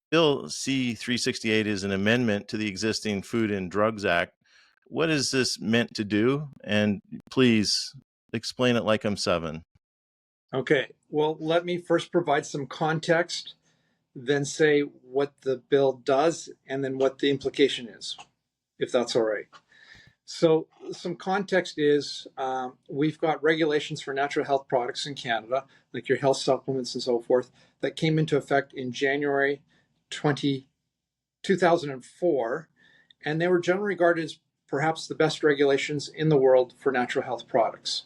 Bill C-368 is an amendment to the existing Food and Drugs Act. What is this meant to do? And please explain it like I'm 7. Okay, well, let me first provide some context, then say what the bill does, and then what the implication is, if that's all right. So some context is we've got regulations for natural health products in Canada, like your health supplements and so forth, that came into effect in January 2004, and they were generally regarded as perhaps the best regulations in the world for natural health products.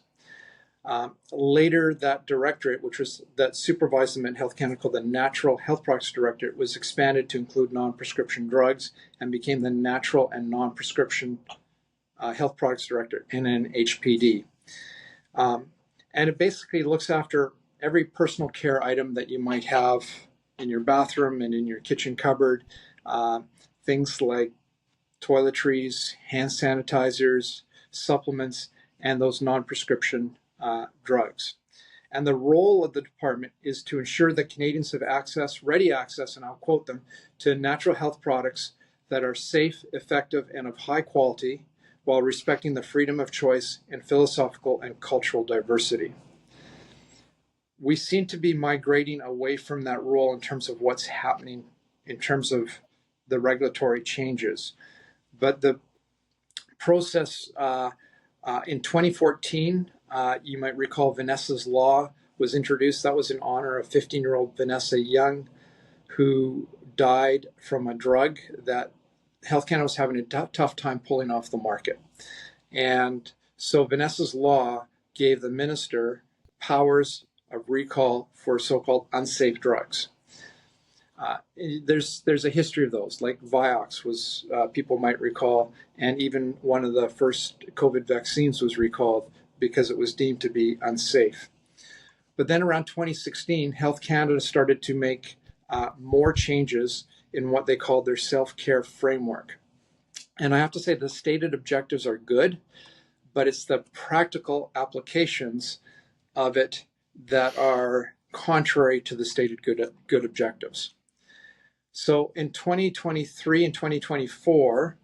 Later, that directorate, that supervised them in Health Canada, called the Natural Health Products Directorate, was expanded to include non-prescription drugs and became the Natural and Non-Prescription Health Products Directorate, NNHPD. And it basically looks after every personal care item that you might have in your bathroom and in your kitchen cupboard, things like toiletries, hand sanitizers, supplements, and those non-prescription drugs. And the role of the department is to ensure that Canadians have ready access, and I'll quote them, to natural health products that are safe, effective, and of high quality, while respecting the freedom of choice and philosophical and cultural diversity. We seem to be migrating away from that role in terms of what's happening in terms of the regulatory changes. But the process in 2014, you might recall Vanessa's Law was introduced. That was in honor of 15-year-old Vanessa Young, who died from a drug that Health Canada was having a tough time pulling off the market. And so Vanessa's Law gave the minister powers of recall for so-called unsafe drugs. There's a history of those, like Vioxx was, people might recall, and even one of the first COVID vaccines was recalled because it was deemed to be unsafe. But then around 2016, Health Canada started to make more changes in what they called their self-care framework. And I have to say the stated objectives are good, but it's the practical applications of it that are contrary to the stated good objectives. So in 2023 and 2024,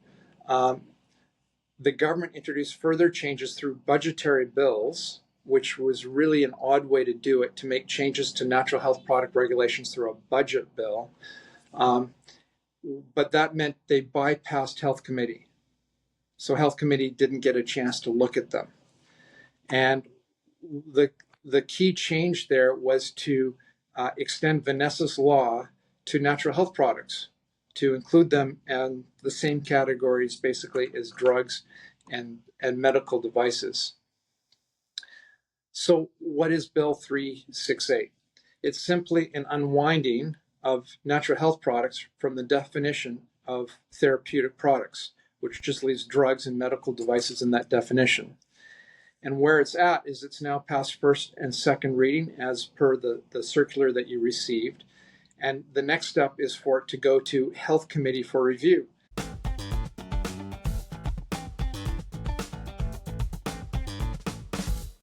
the government introduced further changes through budgetary bills, which was really an odd way to do it, to make changes to natural health product regulations through a budget bill. But that meant they bypassed Health Committee. So Health Committee didn't get a chance to look at them. And the key change there was to extend Vanessa's Law to natural health products, to include them in the same categories basically as drugs and medical devices. So what is Bill 368? It's simply an unwinding of natural health products from the definition of therapeutic products, which just leaves drugs and medical devices in that definition. And where it's at is it's now past first and second reading as per the circular that you received. And the next step is for it to go to Health Committee for review.